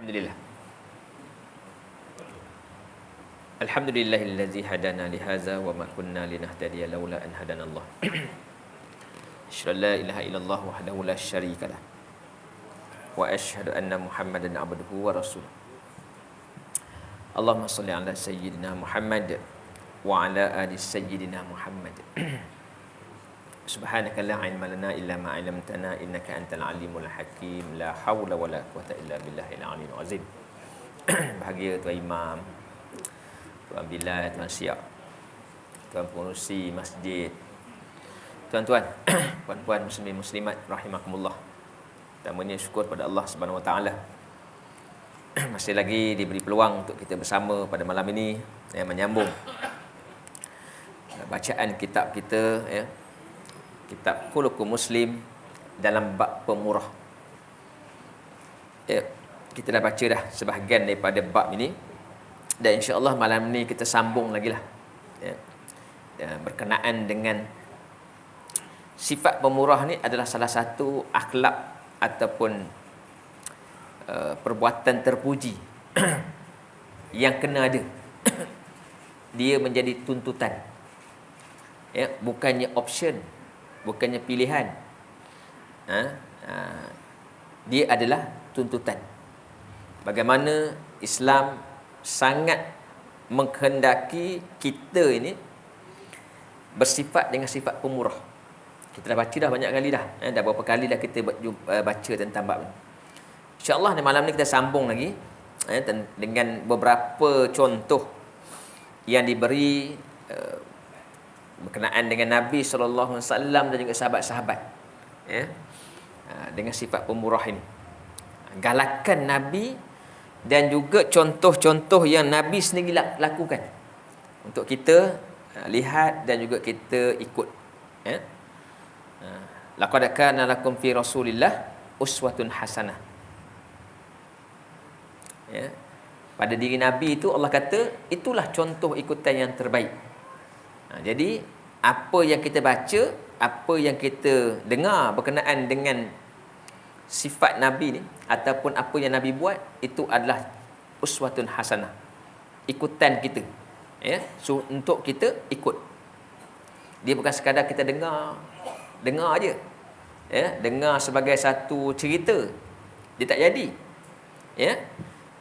Alhamdulillah. Alhamdulillahillazi hadana lihaza wa ma kunna linahtadiya laula an hadanallah. Asyhadu an la ilaha illallah wahdahu la syarikalah. Wa asyhadu anna Muhammadan abduhu wa rasuluh. Allahumma shalli ala sayyidina Muhammad wa ala ali sayyidina Muhammad. Subhanaka la ilma lana illa ma 'allamtana innaka antal alimul hakim. La haula wala quwwata illa billahil aliyyil azim. Bahagia Tuan Imam, Tuan Bilal, Tuan Syiah, Tuan pengurusi masjid, tuan-tuan, puan-puan muslimin muslimat rahimakumullah. Pertamanya syukur pada Allah Subhanahu Wa Taala. Masih lagi diberi peluang untuk kita bersama pada malam ini yang menyambung bacaan kitab kita, ya, kitab Khuluqul Muslim dalam bab pemurah. Ya, kita dah baca dah sebahagian daripada bab ini, dan insya-Allah malam ni kita sambung lagi lah, ya. Berkenaan dengan sifat pemurah ni adalah salah satu akhlak ataupun perbuatan terpuji yang kena ada. Dia menjadi tuntutan, ya, bukannya option, bukannya pilihan. Dia adalah tuntutan. Bagaimana Islam sangat menghendaki kita ini bersifat dengan sifat pemurah. Kita dah baca dah banyak kali dah, dah berapa kali dah kita baca tentang bab ni. InsyaAllah malam ni kita sambung lagi, dengan beberapa contoh yang diberi berkenaan dengan Nabi SAW dan juga sahabat-sahabat, ya, dengan sifat pemurah ini, galakan Nabi, dan juga contoh-contoh yang Nabi sendiri lakukan untuk kita lihat dan juga kita ikut, ya. Laqad kana lakum fi Rasulillah uswatun hasanah, ya. Pada diri Nabi itu Allah kata itulah contoh ikutan yang terbaik. Jadi apa yang kita baca, apa yang kita dengar berkenaan dengan sifat Nabi ni ataupun apa yang Nabi buat, itu adalah uswatun hasanah, ikutan kita, ya. So untuk kita ikut. Dia bukan sekadar kita dengar aja, ya, dengar sebagai satu cerita, dia tak jadi, ya.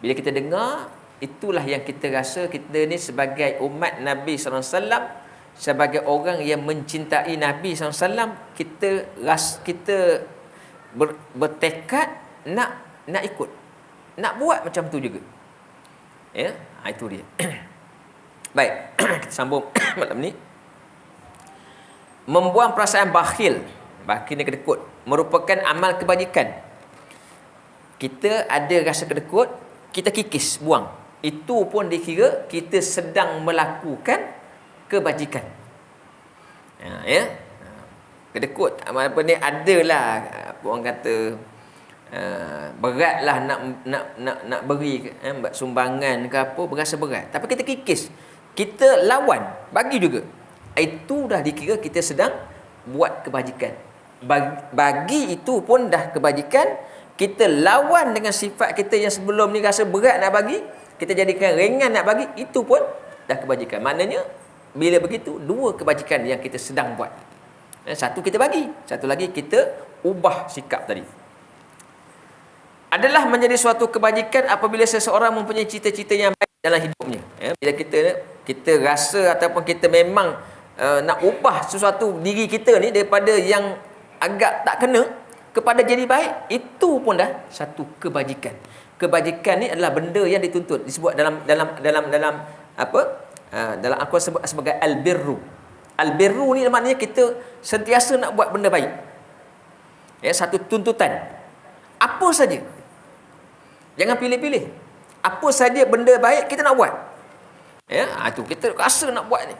Bila kita dengar, itulah yang kita rasa kita ni sebagai umat Nabi SAW, sebagai orang yang mencintai Nabi SAW, kita bertekad nak ikut, nak buat macam tu juga, ya. Itu dia. Baik, kita sambung malam ni. Membuang perasaan bakhil ni kedekut, merupakan amal kebajikan. Kita ada rasa kedekut, kita kikis, buang. Itu pun dikira kita sedang melakukan kebajikan. Ya. Kedekut apa ni, adalah apa orang kata, beratlah nak beri sumbangan ke apa, berasa berat. Tapi kita kikis, kita lawan, bagi juga. Itu dah dikira kita sedang buat kebajikan. Bagi itu pun dah kebajikan. Kita lawan dengan sifat kita yang sebelum ni rasa berat nak bagi, kita jadikan ringan nak bagi, itu pun dah kebajikan. Maknanya bila begitu, dua kebajikan yang kita sedang buat. Satu kita bagi, satu lagi kita ubah sikap tadi. Adalah menjadi suatu kebajikan apabila seseorang mempunyai cita-cita yang baik dalam hidupnya, ya. Bila kita rasa ataupun kita memang nak ubah sesuatu diri kita ni daripada yang agak tak kena kepada jadi baik, itu pun dah satu kebajikan. Kebajikan ni adalah benda yang dituntut, disebut dalam apa, dalam Al-Quran sebut sebagai al-birru. Al-birru ni maknanya kita sentiasa nak buat benda baik, ya, satu tuntutan. Apa saja, jangan pilih-pilih. Apa saja benda baik kita nak buat, ya. Itu kita rasa nak buat ni.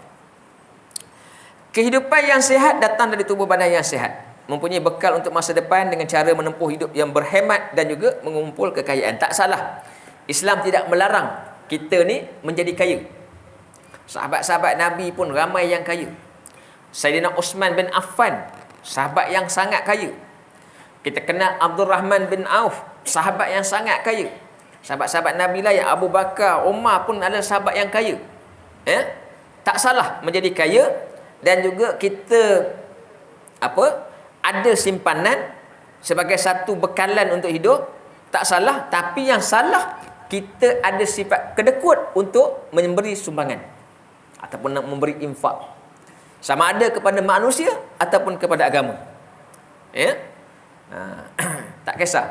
Kehidupan yang sihat datang dari tubuh badan yang sihat, mempunyai bekal untuk masa depan dengan cara menempuh hidup yang berhemat dan juga mengumpul kekayaan. Tak salah, Islam tidak melarang kita ni menjadi kaya. Sahabat-sahabat Nabi pun ramai yang kaya. Sayyidina Uthman bin Affan, sahabat yang sangat kaya. Kita kenal Abdul Rahman bin Auf, sahabat yang sangat kaya. Sahabat-sahabat Nabi lah, yang Abu Bakar, Umar pun adalah sahabat yang kaya. Tak salah menjadi kaya, dan juga kita ada simpanan sebagai satu bekalan untuk hidup, tak salah. Tapi yang salah, kita ada sifat kedekut untuk memberi sumbangan ataupun nak memberi infak, sama ada kepada manusia ataupun kepada agama. Tak kisah.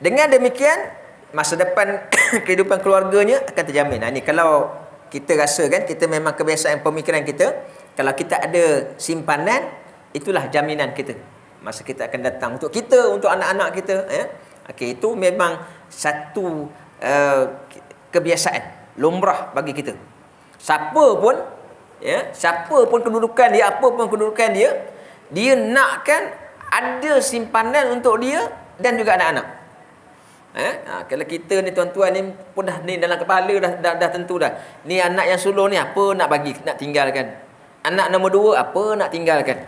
Dengan demikian, masa depan kehidupan keluarganya akan terjamin. Ini kalau kita rasa kan, kita memang kebiasaan pemikiran kita, kalau kita ada simpanan, itulah jaminan kita masa kita akan datang untuk kita, untuk anak-anak kita. Okey, itu memang satu kebiasaan lumrah bagi kita. Siapa pun kedudukan dia, apa pun kedudukan dia, dia nakkan ada simpanan untuk dia dan juga anak-anak. Kalau kita ni tuan-tuan ni pun dah ni dalam kepala dah tentu dah. Ni anak yang sulung ni apa nak bagi, nak tinggalkan. Anak nombor 2 apa nak tinggalkan.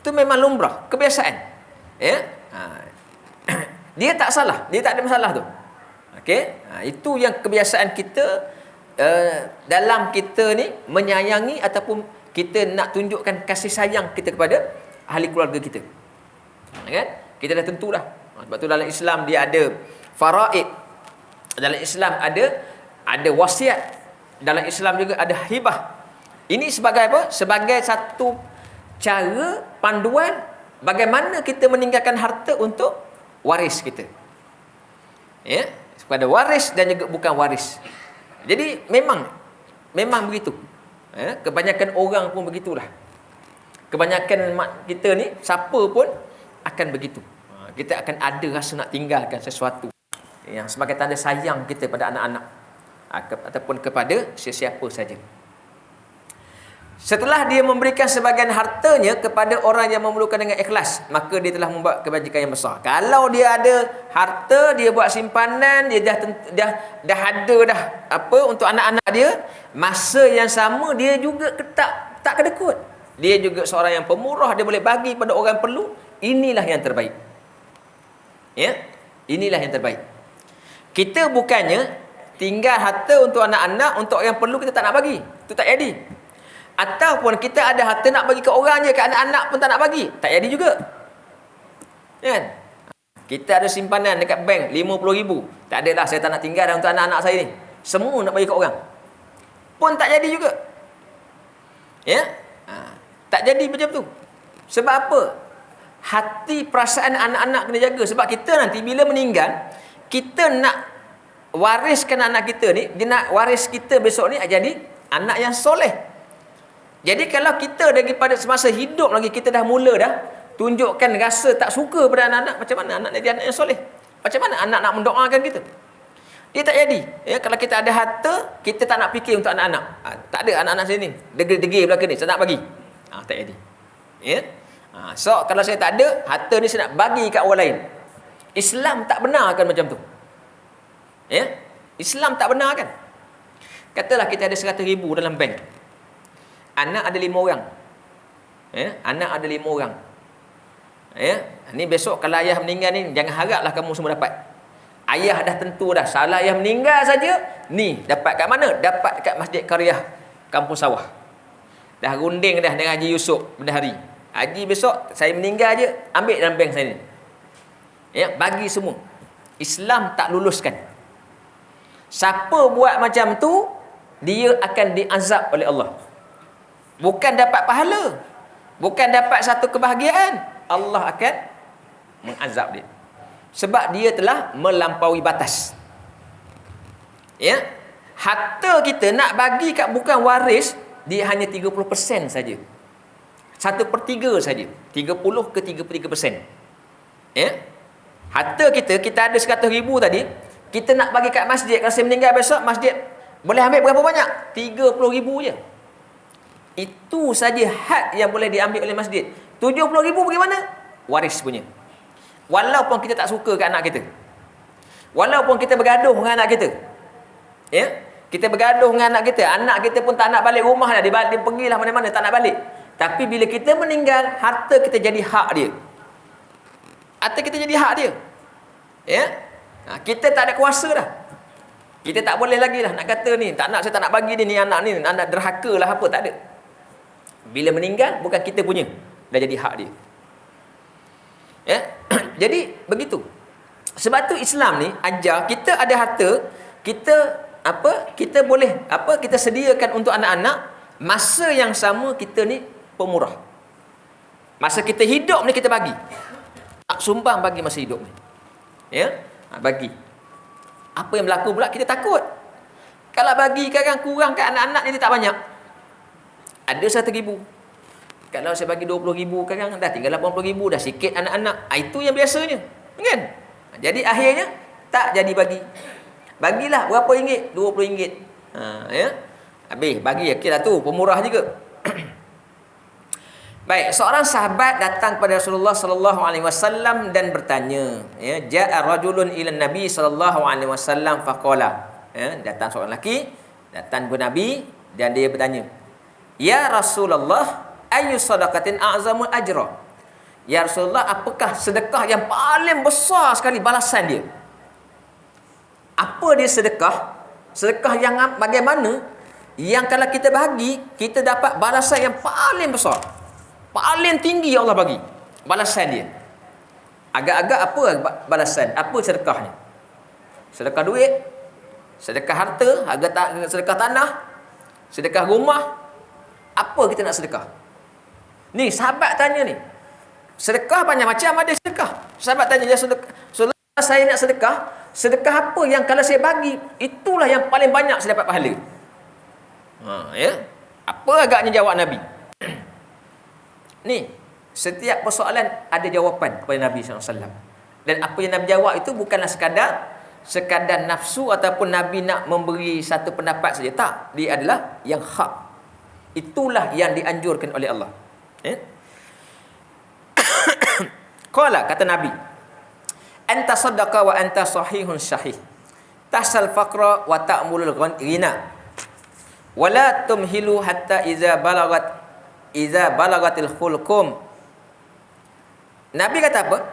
Itu memang lumrah, kebiasaan. Dia tak salah, dia tak ada masalah tu. Okey? Itu yang kebiasaan kita dalam kita ni menyayangi ataupun kita nak tunjukkan kasih sayang kita kepada ahli keluarga kita. Kan? Kita dah tentu dah. Sebab tu dalam Islam dia ada faraid. Dalam Islam ada wasiat. Dalam Islam juga ada hibah. Ini sebagai apa? Sebagai satu cara panduan bagaimana kita meninggalkan harta untuk waris kita. Kepada waris dan juga bukan waris. Jadi memang begitu. Kebanyakan orang pun begitulah. Kebanyakan kita ni, siapa pun akan begitu. Kita akan ada rasa nak tinggalkan sesuatu yang sebagai tanda sayang kita pada anak-anak ataupun kepada sesiapa saja. Setelah dia memberikan sebahagian hartanya kepada orang yang memerlukan dengan ikhlas, maka dia telah membuat kebajikan yang besar. Kalau dia ada harta, dia buat simpanan, dia dah ada untuk anak-anak dia, masa yang sama dia juga tak kedekut. Dia juga seorang yang pemurah, dia boleh bagi pada orang yang perlu. Inilah yang terbaik. Inilah yang terbaik. Kita bukannya tinggal harta untuk anak-anak, untuk yang perlu kita tak nak bagi. Itu tak jadi. Ataupun kita ada harta nak bagi ke orang je, ke anak-anak pun tak nak bagi. Tak jadi juga. Kan? Kita ada simpanan dekat bank 50,000. Tak adalah, saya tak nak tinggal dah untuk anak-anak saya ni. Semua nak bagi ke orang. Pun tak jadi juga. Tak jadi macam tu. Sebab apa? Hati perasaan anak-anak kena jaga. Sebab kita nanti bila meninggal, kita nak wariskan anak kita ni, dia nak waris kita besok ni jadi anak yang soleh. Jadi kalau kita daripada semasa hidup lagi kita dah mula dah tunjukkan rasa tak suka pada anak-anak, macam mana anak jadi anak yang soleh? Macam mana anak nak mendoakan kita? Dia tak jadi. Kalau kita ada harta, kita tak nak fikir untuk anak-anak. Tak ada anak-anak saya ni degil belakang ni, saya nak bagi. Tak jadi. So kalau saya tak ada harta ni, saya nak bagi kat orang lain. Islam tak benarkan macam tu. Islam tak benarkan. Katalah kita ada 100,000 dalam bank. Anak ada 5 orang. Anak ada 5 orang. Ni besok kalau ayah meninggal ni, jangan haraplah kamu semua dapat. Ayah dah tentu dah. Salah ayah meninggal saja, ni dapat kat mana? Dapat kat Masjid Qaryah Kampung Sawah. Dah runding dah dengan Haji Yusof Bendahari. Haji besok saya meninggal je, ambil dalam bank saya ni. Bagi semua. Islam tak luluskan. Siapa buat macam tu, dia akan diazab oleh Allah. Bukan dapat pahala, bukan dapat satu kebahagiaan. Allah akan mengazab dia. Sebab dia telah melampaui batas. Harta kita nak bagi kat bukan waris, dia hanya 30% saja. 1/3 saja. 30 ke 33%. Harta kita ada 100,000 tadi, kita nak bagi kat masjid. Kalau saya meninggal besok, masjid boleh ambil berapa banyak? 30,000 je. Itu saja had yang boleh diambil oleh masjid. 70,000 bagaimana? Waris punya. Walaupun kita tak suka kat anak kita. Walaupun kita bergaduh dengan anak kita. Kita bergaduh dengan anak kita pun tak nak balik rumah dah. Dia pergilah mana-mana, tak nak balik. Tapi bila kita meninggal, harta kita jadi hak dia. atau kita jadi hak dia. Ya. Kita tak ada kuasa dah. Kita tak boleh lagi dah nak kata ni, tak nak, saya tak nak bagi dia ni anak derhaka lah apa, tak ada. Bila meninggal bukan kita punya, dah jadi hak dia. Ya. Jadi begitu. Sebab tu Islam ni ajar kita ada harta, kita boleh kita sediakan untuk anak-anak, masa yang sama kita ni pemurah. Masa kita hidup ni kita bagi. Tak sumbang bagi masa hidup ni. Ya? Bagi. Apa yang berlaku pula kita takut. Kalau bagi kadang kurang kat anak-anak ni tak banyak. Ada 1,000. Kalau saya bagi 20,000 kadang dah tinggal 80,000, dah sikit anak-anak. Itu yang biasanya. Kan? Jadi akhirnya tak jadi bagi. Bagilah berapa ringgit? RM20. Ya. Habis bagi okeylah tu, pemurah juga. Baik, seorang sahabat datang kepada Rasulullah sallallahu alaihi wasallam dan bertanya, ya, ja'a rajulun ila Nabi sallallahu alaihi wasallam faqala. Ya, datang seorang lelaki datang kepada Nabi dan dia bertanya, "Ya Rasulullah, ayyu sadaqatin a'zamul ajra?" Ya Rasulullah, apakah sedekah yang paling besar sekali balasan dia? Apa dia sedekah? Sedekah yang bagaimana? Yang kalau kita bagi, kita dapat balasan yang paling besar. Paling tinggi Allah bagi balasan dia. Agak-agak apa balasan? Apa sedekahnya? Sedekah duit, sedekah harta, sedekah tanah, sedekah rumah. Apa kita nak sedekah? Ni sahabat tanya ni. Sedekah banyak macam ada sedekah. Sahabat tanya, ya sedekah, saya nak sedekah. Sedekah apa yang kalau saya bagi, itulah yang paling banyak saya dapat pahala. Ya. Apa agaknya jawab Nabi? Ni, setiap persoalan ada jawapan kepada Nabi SAW. Dan apa yang Nabi jawab itu bukanlah sekadar nafsu ataupun Nabi nak memberi satu pendapat saja. Tak, dia adalah yang hak. Itulah yang dianjurkan oleh Allah. Ya. Qala, kata Nabi, anta saddaqa wa anta sahihun syahih, tahsal faqra wa ta'mulul ghina, wa la tumhilu hatta iza balagatil khulqum. Nabi kata apa?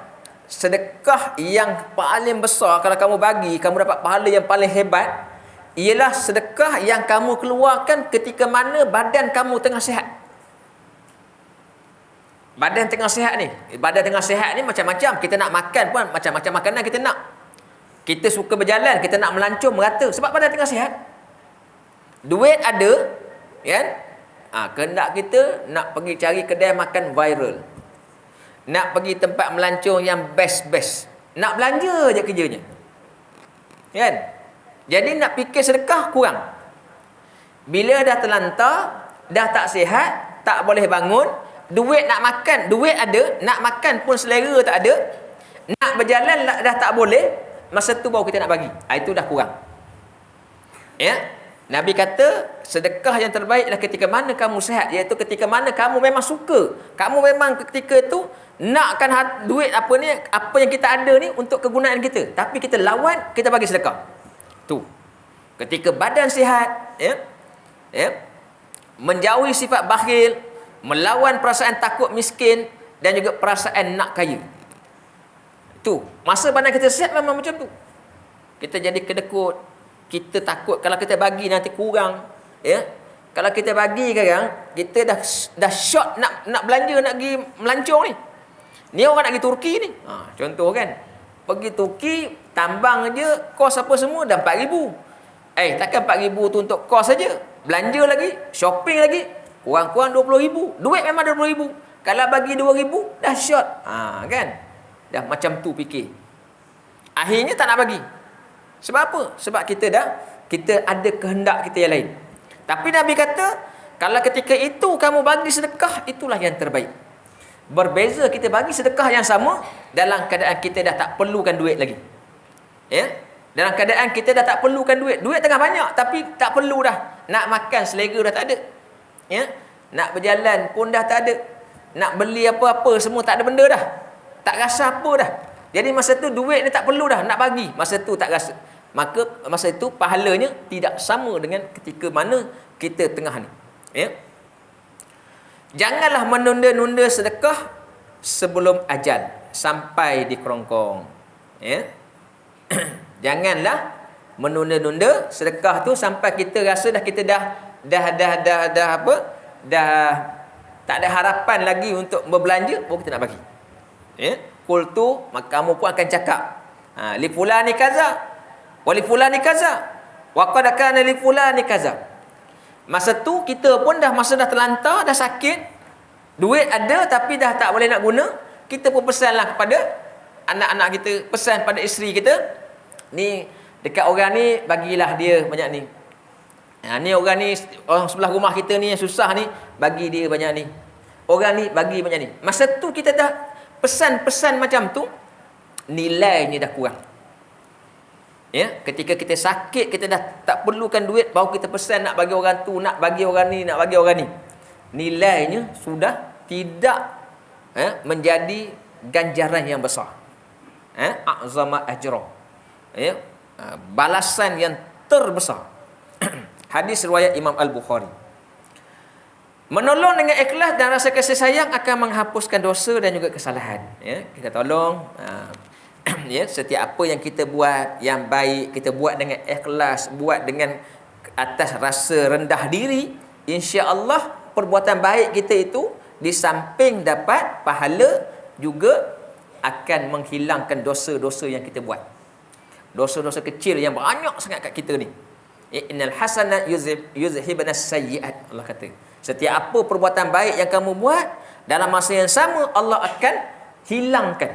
Sedekah yang paling besar kalau kamu bagi, kamu dapat pahala yang paling hebat, ialah sedekah yang kamu keluarkan ketika mana badan kamu tengah sihat. Badan tengah sihat ni, macam-macam. Kita nak makan pun macam-macam makanan kita nak. Kita suka berjalan, kita nak melancong merata sebab badan tengah sihat. Duit ada, kan? Kehendak kita nak pergi cari kedai makan viral. Nak pergi tempat melancong yang best. Nak belanja je kerjanya. Kan? Jadi nak fikir sedekah kurang. Bila dah terlantar, dah tak sihat, tak boleh bangun, duit nak makan, duit ada, nak makan pun selera tak ada, nak berjalan dah tak boleh, masa tu baru kita nak bagi. Itu dah kurang. Ya? Nabi kata, sedekah yang terbaik adalah ketika mana kamu sihat, iaitu ketika mana kamu memang suka. Kamu memang ketika itu nakkan duit apa yang kita ada ni untuk kegunaan kita. Tapi kita lawan, kita bagi sedekah. Tu. Ketika badan sihat, menjauhi sifat bakhil, melawan perasaan takut miskin dan juga perasaan nak kaya. Tu, masa badan kita sihat memang macam tu. Kita jadi kedekut, kita takut kalau kita bagi nanti kurang, ya. Kalau kita bagi sekarang, kita dah short nak belanja, nak pergi melancong ni. Ni orang nak pergi Turki ni. Contoh kan. Pergi Turki, tambang je, kos apa semua dah 4,000. Takkan 4,000 tu untuk kos saja. Belanja lagi, shopping lagi, kurang-kurang 20,000. Duit memang 20,000. Kalau bagi 2,000, dah short. Kan? Dah macam tu fikir. Akhirnya tak nak bagi. Sebab apa? Sebab kita ada kehendak kita yang lain. Tapi Nabi kata, kalau ketika itu kamu bagi sedekah, itulah yang terbaik. Berbeza kita bagi sedekah yang sama dalam keadaan kita dah tak perlukan duit lagi. Ya? Dalam keadaan kita dah tak perlukan duit. Duit tengah banyak tapi tak perlu dah. Nak makan selera dah tak ada. Ya? Nak berjalan pun dah tak ada. Nak beli apa-apa semua tak ada benda dah. Tak rasa apa dah. Jadi masa tu duit ni tak perlu dah nak bagi. Masa tu tak rasa. Maka masa itu pahalanya tidak sama dengan ketika mana kita tengah ni. Ya? Janganlah menunda-nunda sedekah sebelum ajal. sampai di kerongkong. Ya. Janganlah menunda-nunda sedekah tu sampai kita rasa kita dah apa? Dah tak ada harapan lagi untuk berbelanja, baru kita nak bagi. Ya. Qultu, maka kamu pun akan cakap, li fulani kaza, wa li fulani kaza, wa qad kana li fulani kaza. Masa tu kita pun masa dah terlantar, dah sakit, duit ada tapi dah tak boleh nak guna, kita pun pesanlah kepada anak-anak kita, pesan pada isteri kita, ni dekat orang ni bagilah dia banyak ni. Ni orang ni, orang sebelah rumah kita ni yang susah ni, bagi dia banyak ni. Orang ni bagi banyak ni. Masa tu kita dah pesan-pesan macam tu, nilainya dah kurang. Ya, ketika kita sakit, kita dah tak perlukan duit, baru kita pesan nak bagi orang tu, nak bagi orang ni, nak bagi orang ni. Nilainya sudah tidak menjadi ganjaran yang besar. A'zama ajra. Ya, balasan yang terbesar. Hadis riwayat Imam Al-Bukhari. Menolong dengan ikhlas dan rasa kasih sayang akan menghapuskan dosa dan juga kesalahan. Ya, kita tolong. Ya, setiap apa yang kita buat yang baik, kita buat dengan ikhlas, buat dengan atas rasa rendah diri, insya-Allah perbuatan baik kita itu di samping dapat pahala, juga akan menghilangkan dosa-dosa yang kita buat. Dosa-dosa kecil yang banyak sangat kat kita ni. Innal hasanat yuzhibnas sayyi'at, Allah kata. Setiap apa perbuatan baik yang kamu buat, dalam masa yang sama Allah akan hilangkan,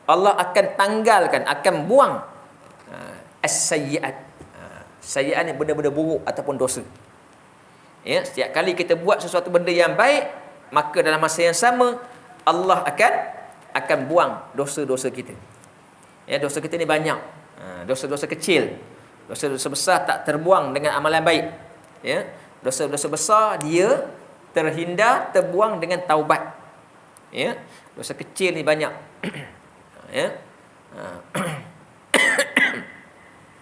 Allah akan tanggalkan, akan buang as-sayyi'at. Sayyi'at ni benda-benda buruk ataupun dosa. Ya, setiap kali kita buat sesuatu benda yang baik, maka dalam masa yang sama Allah akan buang dosa-dosa kita. Ya, dosa kita ni banyak. Dosa-dosa kecil, dosa-dosa besar tak terbuang dengan amalan baik. Ya, dosa-dosa besar dia terhindar, terbuang dengan taubat. Ya, dosa kecil ni banyak. Ya.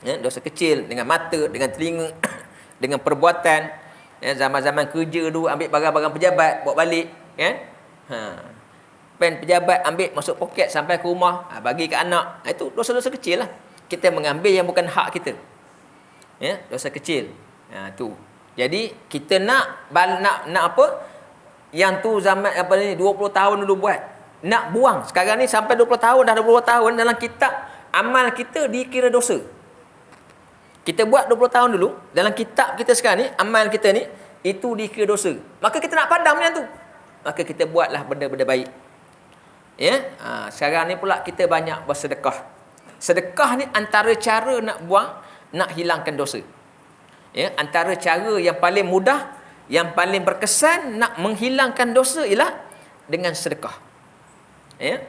Ya, dosa kecil dengan mata, dengan telinga, dengan perbuatan. Ya, zaman-zaman kerja dulu ambil barang-barang pejabat bawa balik, kan? Pen pejabat ambil masuk poket sampai ke rumah, bagi ke anak. Itu dosa-dosa kecil lah. Kita mengambil yang bukan hak kita. Ya, dosa kecil. Tu. Jadi kita nak apa? Yang tu zaman apa ni 20 tahun dulu buat. Nak buang. Sekarang ni sampai 20 tahun, dah 20 tahun dalam kitab amal kita dikira dosa. Kita buat 20 tahun dulu, dalam kitab kita sekarang ni, amal kita ni, itu dikira dosa. Maka kita nak padam yang tu. Maka kita buatlah benda-benda baik. Ya, sekarang ni pula kita banyak bersedekah. Sedekah ni antara cara nak buang, nak hilangkan dosa. Ya, antara cara yang paling mudah, yang paling berkesan nak menghilangkan dosa ialah dengan sedekah. Ya.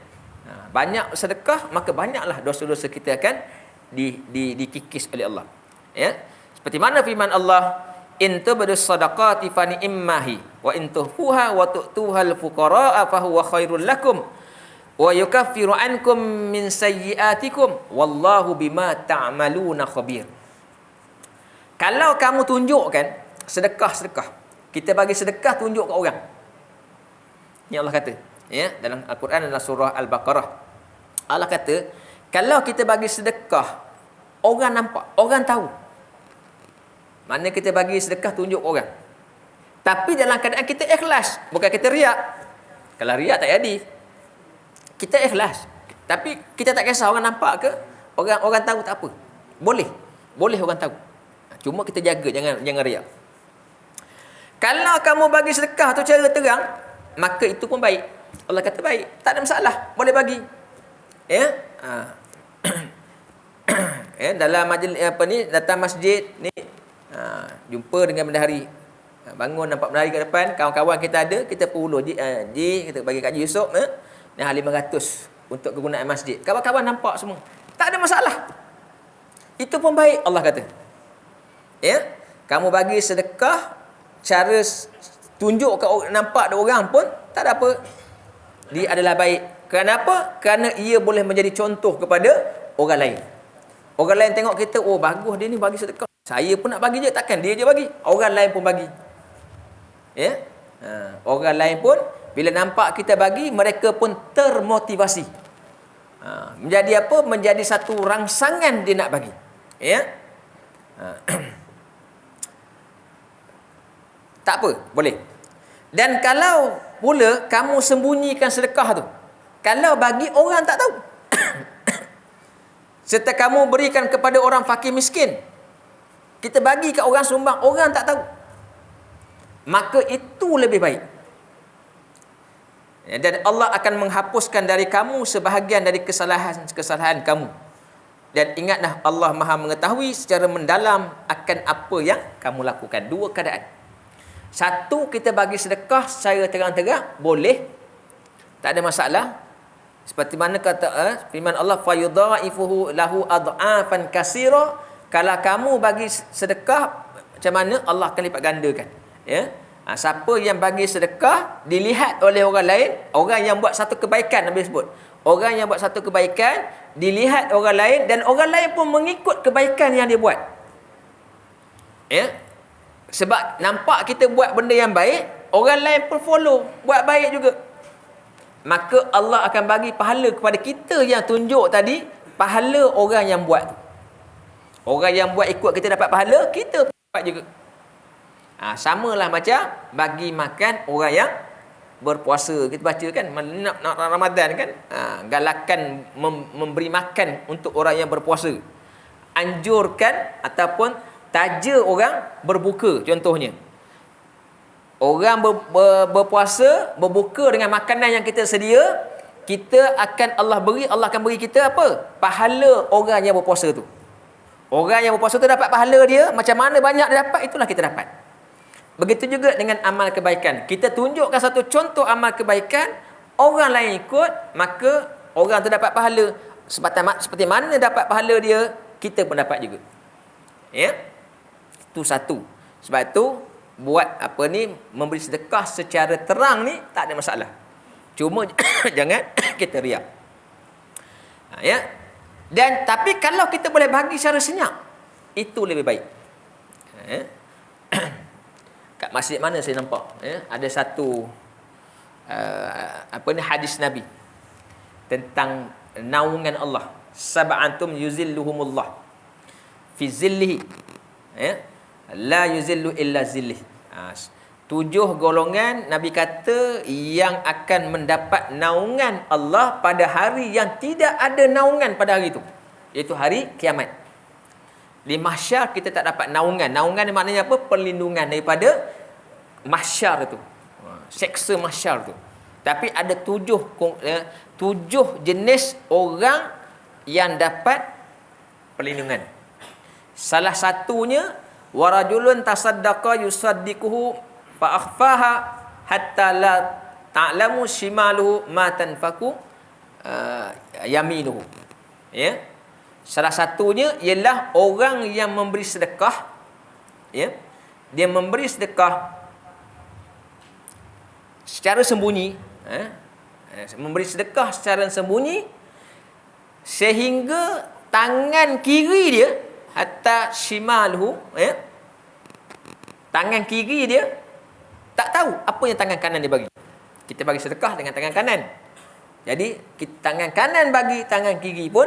Banyak sedekah, maka banyaklah dosa-dosa kita akan dikikis oleh Allah. Ya. Seperti mana firman Allah, in tubdus sadaqati fa ni'mahi wa in tuhfuha wa tu'tuhal fuqara'a fa huwa khairul lakum wa yukaffiru ankum min sayyi'atikum wallahu bima ta'maluna khabir. Kalau kamu tunjukkan sedekah-sedekah, kita bagi sedekah tunjuk ke orang. Ini Allah kata, ya, dalam Al-Quran dalam surah Al-Baqarah. Allah kata, kalau kita bagi sedekah, orang nampak, orang tahu. Mana kita bagi sedekah tunjuk orang. Tapi dalam keadaan kita ikhlas, bukan kita riak. Kalau riak tak jadi. Kita ikhlas. Tapi kita tak kisah orang nampak ke, orang tahu tak apa. Boleh orang tahu. Cuma kita jaga, jangan riak. Kalau kamu bagi sedekah tu cara terang, maka itu pun baik. Allah kata baik, tak ada masalah, boleh bagi. Ya. Ya, dalam majlis apa ni, datang masjid ni, jumpa dengan bendahari. Bangun nampak bendahari kat depan, kawan-kawan kita ada, kita perlu kita bagi kat Haji Yusof, nah 500 untuk kegunaan masjid. Kawan-kawan nampak semua. Tak ada masalah. Itu pun baik, Allah kata. Ya, kamu bagi sedekah cara tunjuk ke nampak ada orang pun tak ada apa. Dia adalah baik. Kenapa? Kerana ia boleh menjadi contoh kepada orang lain. Orang lain tengok kita, oh bagus dia ni bagi sedekah. Saya pun nak bagi je, takkan dia je bagi. Orang lain pun bagi. Ya? Orang lain pun bila nampak kita bagi, mereka pun termotivasi. Menjadi apa? Menjadi satu rangsangan dia nak bagi. Ya. Tak apa, boleh. Dan kalau pula kamu sembunyikan sedekah tu, kalau bagi orang tak tahu, serta kamu berikan kepada orang fakir miskin, kita bagi ke orang sumbang, orang tak tahu, maka itu lebih baik. Dan Allah akan menghapuskan dari kamu sebahagian dari kesalahan kamu. Dan ingatlah, Allah Maha mengetahui secara mendalam akan apa yang kamu lakukan. Dua keadaan. Satu, kita bagi sedekah secara terang-terang, boleh, tak ada masalah. Seperti mana kata firman Allah, fayudha'ifuhu lahu ad'afan katsira. Kalau kamu bagi sedekah, macam mana Allah akan lipat gandakan. Ya. Siapa yang bagi sedekah dilihat oleh orang lain, orang yang buat satu kebaikan, Nabi sebut. Orang yang buat satu kebaikan dilihat orang lain, dan orang lain pun mengikut kebaikan yang dia buat. Ya. Sebab nampak kita buat benda yang baik, orang lain pun follow, buat baik juga. Maka Allah akan bagi pahala kepada kita yang tunjuk tadi, pahala orang yang buat. Orang yang buat ikut kita dapat pahala, kita dapat juga. Samalah macam bagi makan orang yang berpuasa. Kita baca kan, nak Ramadan kan, galakan memberi makan untuk orang yang berpuasa. Anjurkan ataupun taja orang berbuka, contohnya. Orang berpuasa, berbuka dengan makanan yang kita sedia, Allah akan beri kita apa? Pahala orang yang berpuasa tu. Orang yang berpuasa tu dapat pahala dia, macam mana banyak dia dapat, itulah kita dapat. Begitu juga dengan amal kebaikan. Kita tunjukkan satu contoh amal kebaikan, orang lain ikut, maka orang tu dapat pahala. Seperti mana dapat pahala dia, kita pun dapat juga. Ya? Itu satu. Sebab itu buat memberi sedekah secara terang ni tak ada masalah. Cuma jangan kita riak. Ya. Dan tapi kalau kita boleh bagi secara senyap, itu lebih baik. Ya. Kat masjid mana saya nampak, ya, ada satu hadis Nabi tentang naungan Allah. Sab'antum yuzilluhumullah fi zillihi. Ya. La yuzillu illa zillih. 7 golongan Nabi kata yang akan mendapat naungan Allah pada hari yang tidak ada naungan pada hari itu, iaitu hari kiamat. Di mahsyar kita tak dapat naungan. Naungan maknanya apa? Perlindungan daripada mahsyar itu, seksa mahsyar itu. Tapi ada 7 jenis orang yang dapat perlindungan. Salah satunya, warajulun tasaddaqa yusaddiquhu fa akhfaha hatta la ta'lamu shimaluhu ma tanfaku yaminuhu. Ya. Salah satunya ialah orang yang memberi sedekah, ya. Dia memberi sedekah secara sembunyi, memberi sedekah secara sembunyi sehingga tangan kiri dia, hatta shimaluhu, ya, tangan kiri dia tak tahu apa yang tangan kanan dia bagi. Kita bagi sedekah dengan tangan kanan, jadi tangan kanan bagi, tangan kiri pun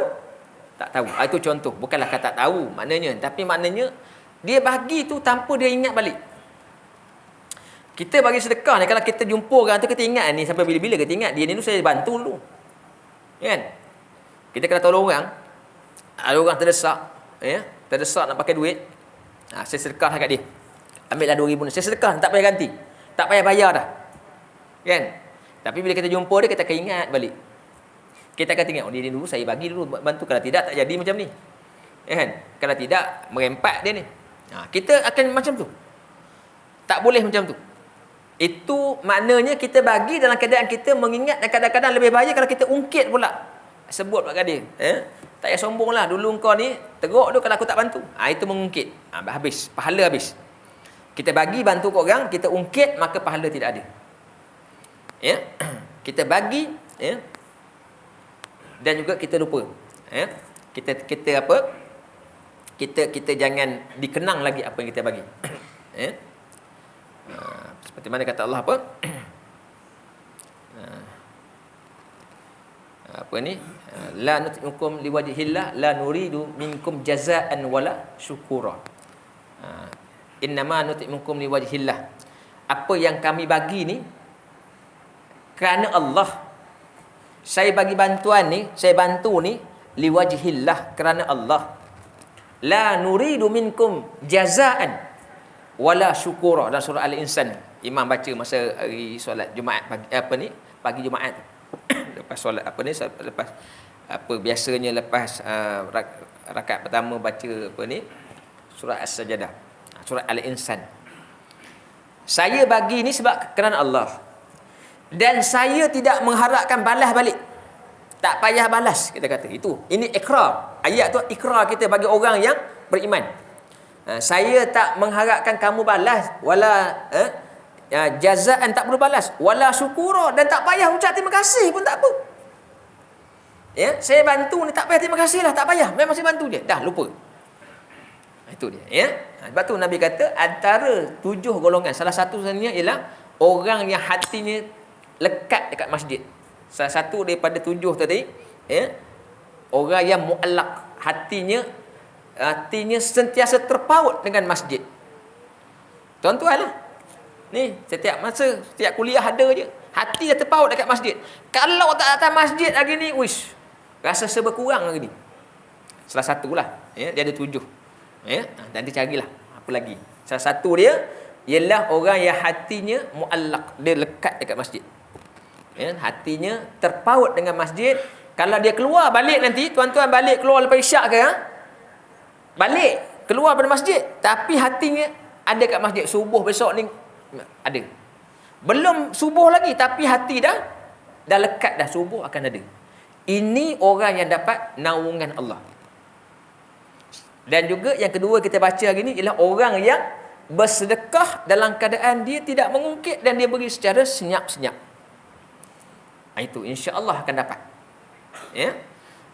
tak tahu. Itu contoh. Bukanlah kata tak tahu maknanya, tapi maknanya dia bagi tu tanpa dia ingat balik. Kita bagi sedekah ni, kalau kita jumpa orang tu, kita ingat ni sampai bila-bila kita ingat dia ni tu saya bantu dulu, kan? Kita kena tolong orang, ada orang terdesak, ya, terdesak nak pakai duit, saya sedekah dekat dia, ambillah 2,000 ni, saya sedekah, tak payah ganti, tak payah bayar dah, kan? Tapi bila kita jumpa dia, kita akan ingat balik. Kita akan tengok, dia dulu saya bagi dulu bantu, kalau tidak tak jadi macam ni, ya kan? Kalau tidak merempat dia ni. Kita akan macam tu, tak boleh macam tu. Itu maknanya kita bagi dalam keadaan kita mengingat, dan kadang-kadang lebih bahaya kalau kita ungkit pula, sebut kat dia, tak payah sombong lah, dulu kau ni teruk tu kalau aku tak bantu. Itu mengungkit, habis, pahala habis. Kita bagi bantu ke orang, kita ungkit, maka pahala tidak ada. Ya, kita bagi, ya, dan juga kita lupa, ya, kita apa, kita jangan dikenang lagi apa yang kita bagi. Ya. Seperti mana kata Allah apa? apa ni, la nut'imukum liwajhillah la nuridu minkum jazaan wala syukura. Innama nut'imukum liwajhillah. Apa yang kami bagi ni kerana Allah. Saya bagi bantuan ni, saya bantu ni liwajhillah, kerana Allah. La nuridu minkum jazaan wala syukura. Dalam surah Al-Insan imam baca masa hari solat Jumaat pagi Jumaat lepas solat lepas biasanya lepas rakaat pertama baca surah As-Sajdah, surah Al-Insan. Saya bagi ni sebab kerana Allah, dan saya tidak mengharapkan balas balik. Tak payah balas, kita kata. Ini ikrar. Ayat tu ikrar kita bagi orang yang beriman. Saya tak mengharapkan kamu balas, wala jazaan, tak perlu balas, wala syukura, dan tak payah ucap terima kasih pun tak apa. Ya, saya bantu ni tak payah terima kasih lah, tak payah. Memang saya bantu dia. Dah lupa. Itu dia, ya. Sebab tu Nabi kata antara 7 golongan, salah satu sebenarnya ialah orang yang hatinya lekat dekat masjid. Salah satu daripada 7 tadi, ya, orang yang mu'allaq, hatinya sentiasa terpaut dengan masjid. Tuan-tuan lah, ni setiap masa, setiap kuliah ada je, hati dah terpaut dekat masjid. Kalau tak datang masjid lagi ni, wish, rasa serba kurang lagi ni. Salah satulah, ya, dia ada 7. Ya, nanti carilah apa lagi. Salah satu dia ialah orang yang hatinya mu'allaq, dia lekat dekat masjid. Ya, hatinya terpaut dengan masjid. Kalau dia keluar balik nanti, tuan-tuan balik keluar lepas isyak ke, balik keluar pada masjid, tapi hatinya ada kat masjid. Subuh besok ni ada. Belum subuh lagi, tapi hati dah lekat dah, subuh akan ada. Ini orang yang dapat naungan Allah. Dan juga yang kedua kita baca hari ni ialah orang yang bersedekah dalam keadaan dia tidak mengungkit, dan dia beri secara senyap-senyap. Itu insya-Allah akan dapat. Ya.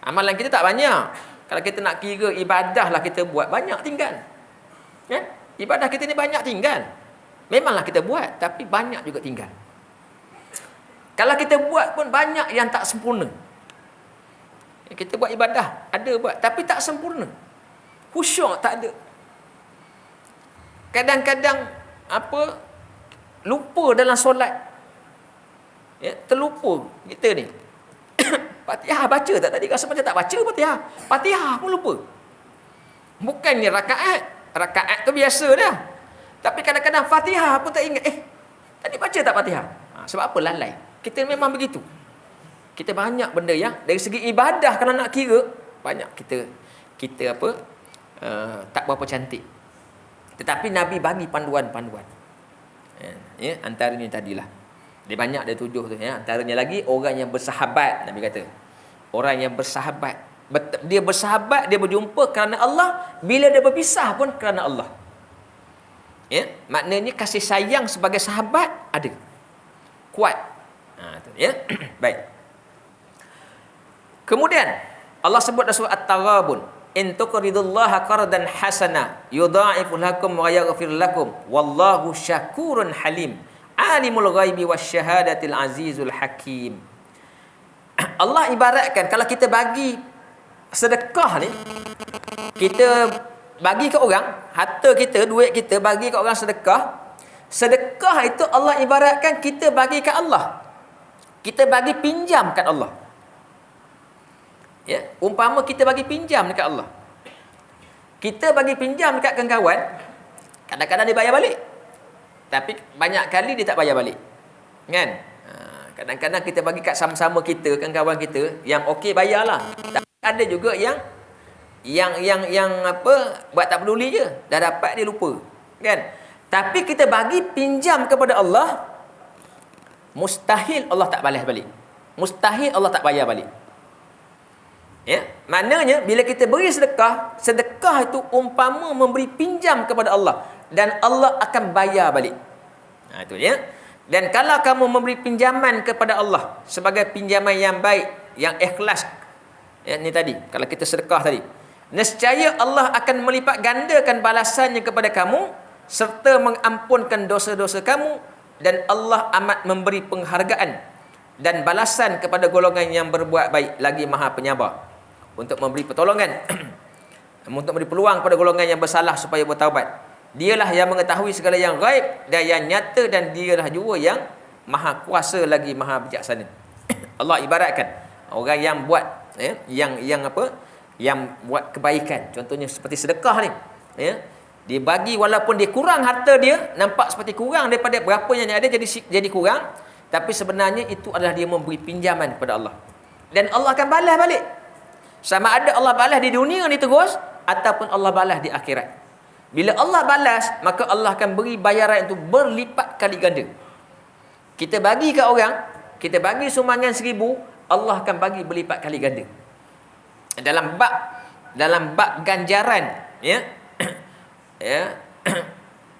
Amalan kita tak banyak. Kalau kita nak kira ibadah lah kita buat, banyak tinggal. Ya? Ibadah kita ni banyak tinggal. Memanglah kita buat, tapi banyak juga tinggal. Kalau kita buat pun banyak yang tak sempurna. Kita buat ibadah, ada buat, tapi tak sempurna. Khusyuk tak ada. Kadang-kadang lupa dalam solat. Ya, terlupa kita ni. Fatihah baca tak tadi? Rasa macam tak baca Fatihah. Fatihah pun lupa. Bukannya rakaat tu biasa dah. Tapi kadang-kadang Fatihah pun tak ingat. Tadi baca tak Fatihah? Sebab apa? Lalai. Kita memang begitu. Kita banyak benda yang dari segi ibadah, kalau nak kira, banyak kita tak berapa cantik. Tetapi Nabi bagi panduan-panduan. Ya, antaranya tadilah. Dia banyak, ada 7 tu, ya. Antaranya lagi orang yang bersahabat, Nabi kata. Orang yang bersahabat. Dia bersahabat, dia berjumpa kerana Allah, bila dia berpisah pun kerana Allah. Ya, maknanya kasih sayang sebagai sahabat ada. Kuat. Ya. Baik. Kemudian Allah sebut dalam surah At-Taghabun, in tuqridullaha qardan hasana yudha'ifu lakum wa yaghfir lakum wallahu syakurun halim alimul ghaibi wasyahadatil azizul hakim. Allah ibaratkan kalau kita bagi sedekah ni, kita bagi ke orang, harta kita, duit kita bagi ke orang sedekah. Sedekah itu Allah ibaratkan kita bagi ke Allah. Kita bagi pinjam kat Allah. Ya, umpama kita bagi pinjam dekat Allah. Kita bagi pinjam dekat kawan, kadang-kadang dia bayar balik. Tapi banyak kali dia tak bayar balik. Kan? Kadang-kadang kita bagi kat sama-sama kita, kawan kita, yang okey bayarlah. Tapi ada juga yang buat tak peduli je, dah dapat dia lupa. Kan? Tapi kita bagi pinjam kepada Allah, mustahil Allah tak balas balik. Mustahil Allah tak bayar balik. Ya, maknanya bila kita beri sedekah, sedekah itu umpama memberi pinjam kepada Allah, dan Allah akan bayar balik. Itu ya. Dan kalau kamu memberi pinjaman kepada Allah sebagai pinjaman yang baik, yang ikhlas, ya, ni tadi, kalau kita sedekah tadi, nescaya Allah akan melipat gandakan balasannya kepada kamu serta mengampunkan dosa-dosa kamu, dan Allah amat memberi penghargaan dan balasan kepada golongan yang berbuat baik, lagi Maha Penyabar untuk memberi pertolongan untuk memberi peluang kepada golongan yang bersalah supaya bertaubat. Dialah yang mengetahui segala yang gaib dan yang nyata, dan dialah juga yang Maha Kuasa lagi Maha Bijaksana. Allah ibaratkan orang yang buat yang buat kebaikan, contohnya seperti sedekah ni, dia bagi walaupun dia kurang harta dia, nampak seperti kurang daripada berapa yang ada, jadi kurang, tapi sebenarnya itu adalah dia memberi pinjaman kepada Allah, dan Allah akan balas balik. Sama ada Allah balas di dunia ni terus, ataupun Allah balas di akhirat. Bila Allah balas, maka Allah akan beri bayaran itu berlipat kali ganda. Kita bagi ke orang, kita bagi sumbangan 1,000, Allah akan bagi berlipat kali ganda. Dalam bab ganjaran,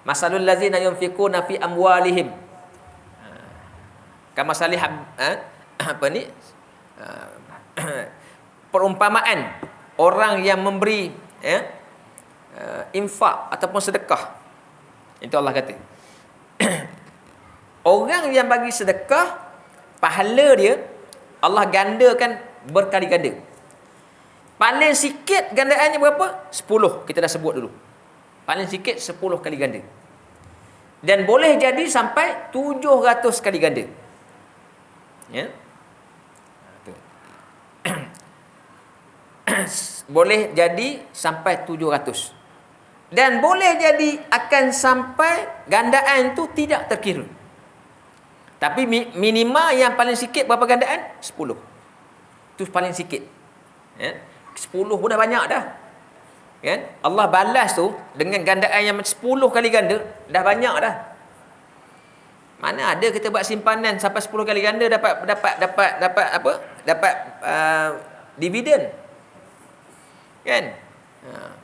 masalul ladzina yunfiquna fi amwalihim kamasalih perumpamaan orang yang memberi infak ataupun sedekah. Itu Allah kata. Orang yang bagi sedekah, pahala dia Allah gandakan berkali ganda. Paling sikit gandaannya berapa? 10, kita dah sebut dulu. Paling sikit 10 kali ganda. Dan boleh jadi sampai 700 kali ganda. Boleh jadi sampai 700. Dan boleh jadi akan sampai gandaan tu tidak terkira. Tapi minima yang paling sikit berapa gandaan? 10. Itu paling sikit. 10 pun dah banyak dah. Kan? Allah balas tu dengan gandaan yang 10 kali ganda, dah banyak dah. Mana ada kita buat simpanan sampai 10 kali ganda dapat apa? Dapat dividen. Kan?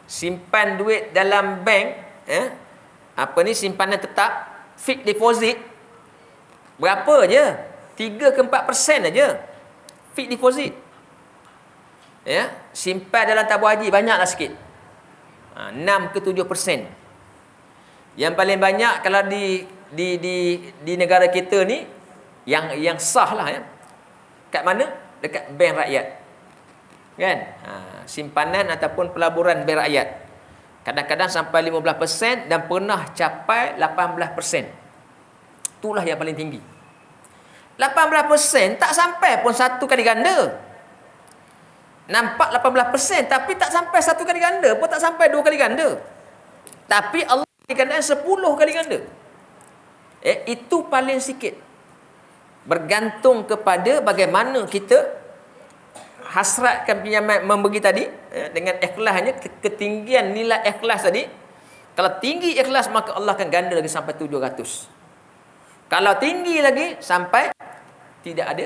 Simpan duit dalam bank, simpanan tetap, fixed deposit, berapa je? 3 ke 4% aja fixed deposit. Simpan dalam tabung haji banyaklah sikit, 6 ke 7%. Yang paling banyak kalau di negara kita ni, yang sah lah, kat mana? Dekat bank rakyat, kan? Simpanan ataupun pelaburan bank rakyat kadang-kadang sampai 15% dan pernah capai 18%. Itulah yang paling tinggi. 18% tak sampai pun 1 kali ganda. Nampak 18% tapi tak sampai 1 kali ganda pun, tak sampai 2 kali ganda. Tapi Allah berikan 10 kali ganda. Itu paling sikit. Bergantung kepada bagaimana kita hasratkan pinjaman memberi tadi, dengan ikhlasnya, ketinggian nilai ikhlas tadi. Kalau tinggi ikhlas, maka Allah akan ganda lagi sampai 700. Kalau tinggi lagi sampai tidak ada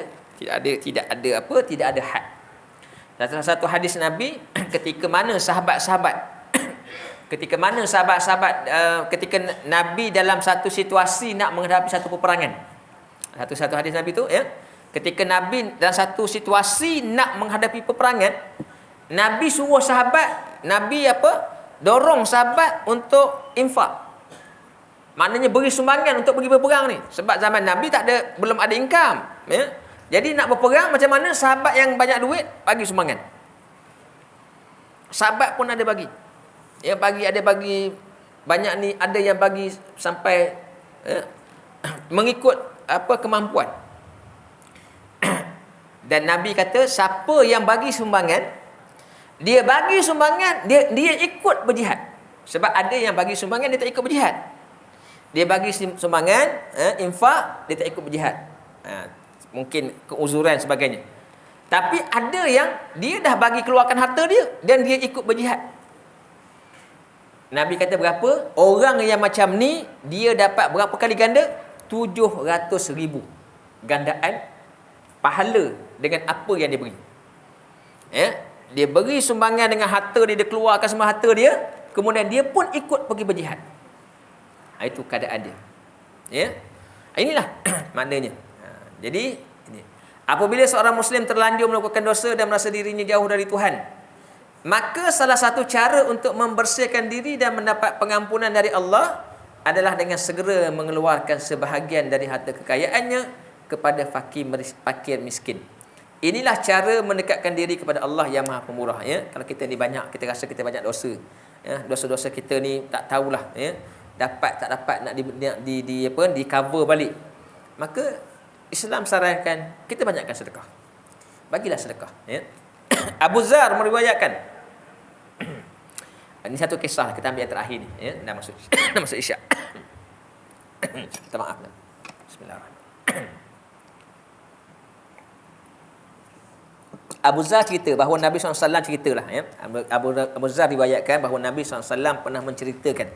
had. Dalam satu hadis Nabi, ketika Nabi dalam satu situasi nak menghadapi satu peperangan. Satu hadis Nabi tu, ketika Nabi dalam satu situasi nak menghadapi peperangan, Nabi suruh sahabat, dorong sahabat untuk infak. Maknanya beri sumbangan untuk pergi berperang ni. Sebab zaman Nabi belum ada income. Jadi nak berperang macam mana? Sahabat yang banyak duit bagi sumbangan. Sahabat pun ada bagi. Ada bagi banyak ni, ada yang bagi sampai mengikut kemampuan. Dan Nabi kata, siapa yang bagi sumbangan, dia ikut berjihad. Sebab ada yang bagi sumbangan dia tak ikut berjihad. Dia bagi sumbangan, infak, dia tak ikut berjihad. Mungkin keuzuran sebagainya. Tapi ada yang dia dah bagi keluarkan harta dia dan dia ikut berjihad. Nabi kata berapa? Orang yang macam ni, dia dapat berapa kali ganda? 700,000 gandaan pahala dengan apa yang dia beri. Dia beri sumbangan dengan harta dia keluarkan semua harta dia, kemudian dia pun ikut pergi berjihad. Itu keadaan dia. Inilah maknanya. Jadi apabila seorang Muslim terlanjur melakukan dosa dan merasa dirinya jauh dari Tuhan, maka salah satu cara untuk membersihkan diri dan mendapat pengampunan dari Allah adalah dengan segera mengeluarkan sebahagian dari harta kekayaannya kepada fakir miskin. Inilah cara mendekatkan diri kepada Allah yang Maha Pemurah, ya. Kalau kita ni banyak, kita rasa kita banyak dosa, ya. Dosa-dosa kita ni tak tahulah, ya. Dapat tak dapat nak di cover balik. Maka Islam sarankan kita banyakkan sedekah. Bagilah sedekah, ya. Abu Zar meriwayatkan. Ini satu kisah, kita ambil yang terakhir ni, ya. Dah masuk dah masuk Isyak. Minta maaf. Bismillahirrahmanirrahim. Abu Zar cerita bahawa Nabi SAW ceritalah, ya. Abu Zar riwayatkan bahawa Nabi SAW pernah menceritakan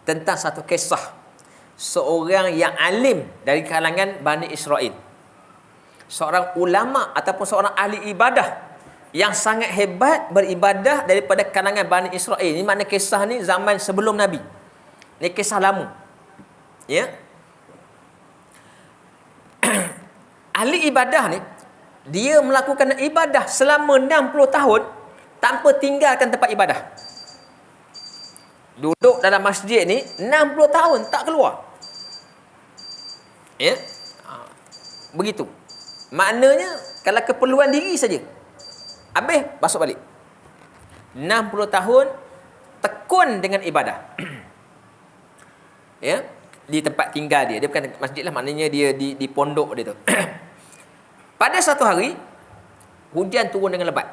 tentang satu kisah seorang yang alim dari kalangan Bani Israel. Seorang ulama ataupun seorang ahli ibadah yang sangat hebat beribadah daripada kalangan Bani Israel. Ini makna kisah ni zaman sebelum Nabi. Ini kisah lama. Ya. Ahli ibadah ni, dia melakukan ibadah selama 60 tahun tanpa tinggalkan tempat ibadah. Duduk dalam masjid ni 60 tahun tak keluar. Ya. Begitu. Maknanya kalau keperluan diri saja, habis masuk balik. 60 tahun tekun dengan ibadah. Ya, di tempat tinggal dia. Dia bukan masjid lah, maknanya dia di pondok dia tu. Pada satu hari hujan turun dengan lebat.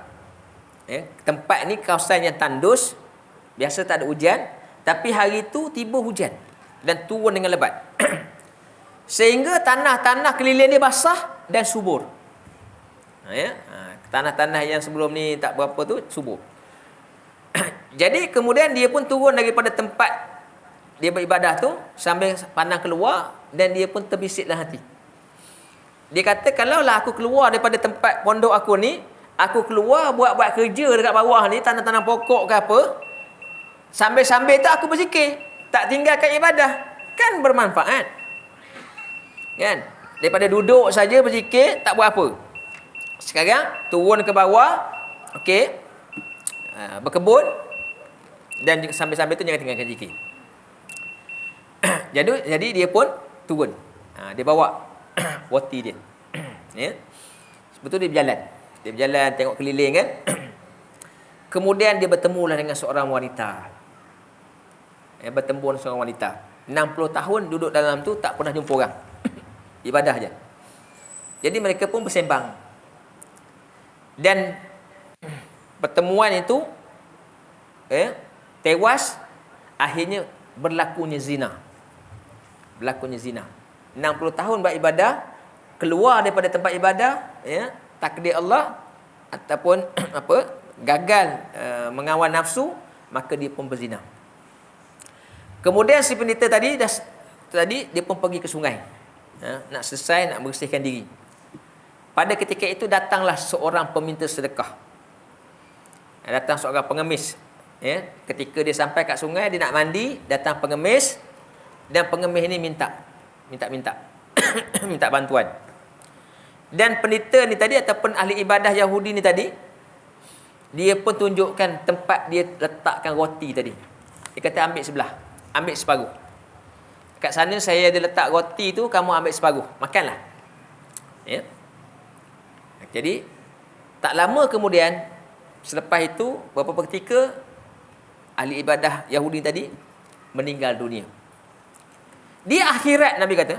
Ya, tempat ni kawasan yang tandus, biasa tak ada hujan, tapi hari itu tiba hujan dan turun dengan lebat. Sehingga tanah-tanah keliling dia basah dan subur. Ya, tanah-tanah yang sebelum ni tak berapa tu subur. Jadi kemudian dia pun turun daripada tempat dia beribadah tu sambil pandang keluar, dan dia pun terbisik dalam hati. Dia kata, kalaulah aku keluar daripada tempat pondok aku ni, aku keluar buat kerja dekat bawah ni, tanam-tanam pokok ke apa, sambil-sambil tu aku berzikir, tak tinggalkan ibadah, kan bermanfaat. Kan? Daripada duduk saja berzikir, tak buat apa. Sekarang turun ke bawah, okey, berkebun, dan sambil-sambil tu jangan tinggalkan zikir. Jadi dia pun turun. Dia bawa wati dia. Ya. Betul dia berjalan. Dia berjalan tengok keliling kan. Kemudian dia bertemulah dengan seorang wanita. Bertemu dengan seorang wanita. 60 tahun duduk dalam tu tak pernah jumpa orang. Ibadah je. Jadi mereka pun bersembang. Dan pertemuan itu tewas, akhirnya berlakunya zina. 60 tahun beribadah, keluar daripada tempat ibadah, ya, takdir Allah ataupun gagal mengawal nafsu, maka dia pun berzina. Kemudian si pendeta tadi dia pun pergi ke sungai, nak selesai, nak bersihkan diri. Pada ketika itu datanglah seorang peminta sedekah. Datang seorang pengemis. Ya, ketika dia sampai kat sungai, dia nak mandi, datang pengemis, dan pengemis ini minta minta bantuan. Dan pendeta ni tadi ataupun ahli ibadah Yahudi ni tadi, dia pun tunjukkan tempat dia letakkan roti tadi. Dia kata, ambil sebelah, ambil separuh. Kat sana saya ada letak roti tu, kamu ambil separuh, makanlah. Ya. Jadi tak lama kemudian, selepas itu beberapa ketika, ahli ibadah Yahudi tadi meninggal dunia. Di akhirat, Nabi kata,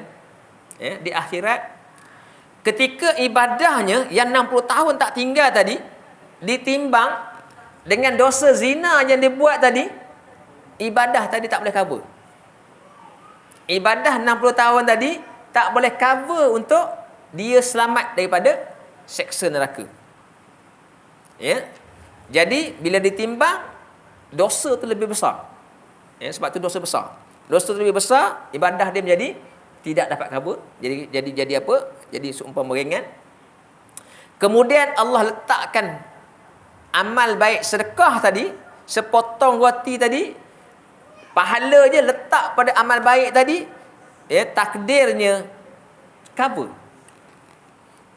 di akhirat, ketika ibadahnya yang 60 tahun tak tinggal tadi ditimbang dengan dosa zina yang dia buat tadi, ibadah tadi tak boleh cover. Ibadah 60 tahun tadi tak boleh cover untuk dia selamat daripada seksa neraka. Ya. Jadi bila ditimbang, dosa tu lebih besar. Ya, sebab tu dosa besar. Dosa tu lebih besar, ibadah dia menjadi tidak dapat cover. Jadi apa? Jadi seumpama ringan. Kemudian Allah letakkan amal baik sedekah tadi, sepotong roti tadi, pahala je letak pada amal baik tadi, ya, takdirnya cover.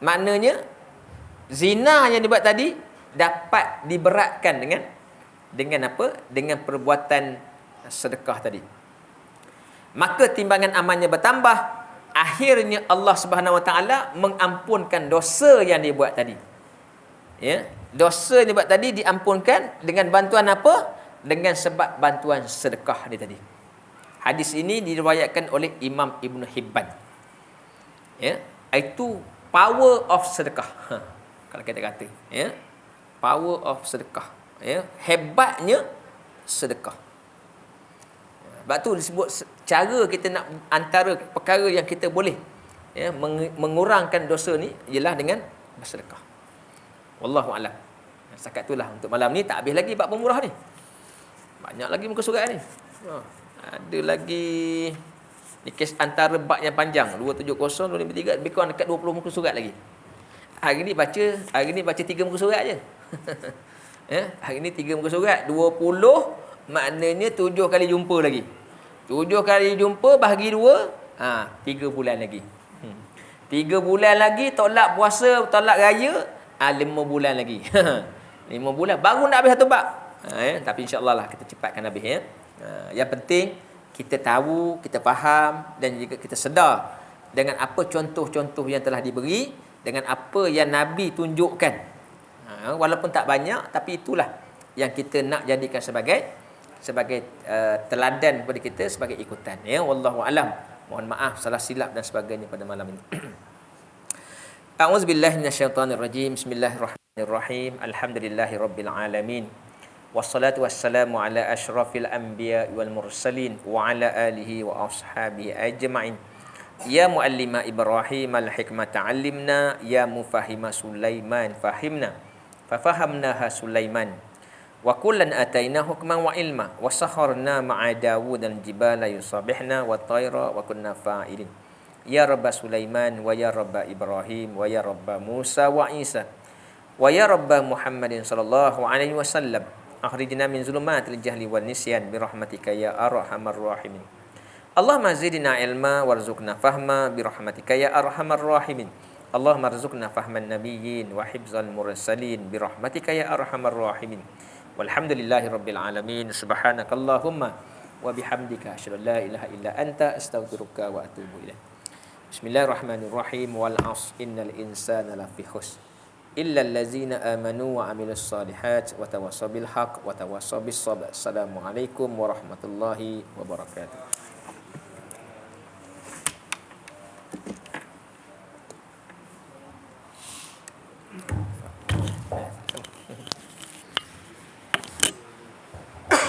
Maknanya zina yang dibuat tadi dapat diberatkan dengan apa? Dengan perbuatan sedekah tadi. Maka timbangan amalnya bertambah, akhirnya Allah Subhanahu Wa Taala mengampunkan dosa yang dia buat tadi. Ya, dosa yang dia buat tadi diampunkan dengan bantuan apa? Dengan sebab bantuan sedekah dia tadi. Hadis ini diriwayatkan oleh Imam Ibn Hibban. Ya, itu power of sedekah. Kalau kita kata, ya. Power of sedekah. Ya, hebatnya sedekah. Sebab tu disebut cara kita nak antara perkara yang kita boleh mengurangkan dosa ni ialah dengan bersedekah. Wallahu a'lam. Setakat itulah untuk malam ni, tak habis lagi bab pemurah ni. Banyak lagi muka surat ni. Ada lagi ni kes antara bab yang panjang 270 253 lebih kurang dekat 20 muka surat lagi. Hari ni baca 3 muka surat je. Hari ni 3 muka surat, 20 maknanya 7 kali jumpa lagi. 7 kali jumpa bahagi 2, 3 bulan lagi. 3 bulan lagi tolak puasa, tolak raya, 5 bulan lagi. 5 bulan baru nak habis satu bab. Tapi insya-Allah lah kita cepatkan habis ya. Yang penting kita tahu, kita faham dan juga kita sedar dengan apa contoh-contoh yang telah diberi, dengan apa yang Nabi tunjukkan. Walaupun tak banyak, tapi itulah yang kita nak jadikan sebagai teladan kepada kita, sebagai ikutan. Ya, wallahu alam. Mohon maaf salah silap dan sebagainya pada malam ini. A'udzubillahi minasyaitonirrajim. Bismillahirrahmanirrahim. Alhamdulillahirabbil alamin. Wassalatu wassalamu ala asyrafil anbiya wal mursalin wa ala alihi wa ashabihi ajma'in. Ya muallima Ibrahim al-hikmata 'allimna, ya mufahima Sulaiman fahimna. Fafahamnaha Sulaiman. Wa kullan ataina hukman wa ilma wa sakharna ma'a Dawud al-jibala yusabihna wa tayra wa kunna fa'ilin. Ya Rabb Sulaiman wa ya Rabb Ibrahim wa ya Rabb Musa wa Isa wa ya Rabb Muhammadin sallallahu alaihi wasallam. Akhrijna min zulumatil jahli wan nisyan bi rahmatika ya arhamar rahimin. Allahumma zidna ilma warzuqna fahma bi rahmatika ya arhamar rahimin. Allahumma rzuqna fahman nabiyyin wa hifzal mursalin bi rahmatika ya arhamar rahimin. Walhamdulillahi rabbil alamin. Subhanakallahumma wa bihamdika asyhadu an la ilaha illa anta astaghfiruka wa atubu ilaik. Bismillahirrahmanirrahim. Wal 'asr innal insana lafi khusr illa allazina amanu wa 'amilus solihat wa tawassaw bil haqq wa tawassaw bis sabr. Assalamualaikum warahmatullahi wabarakatuh.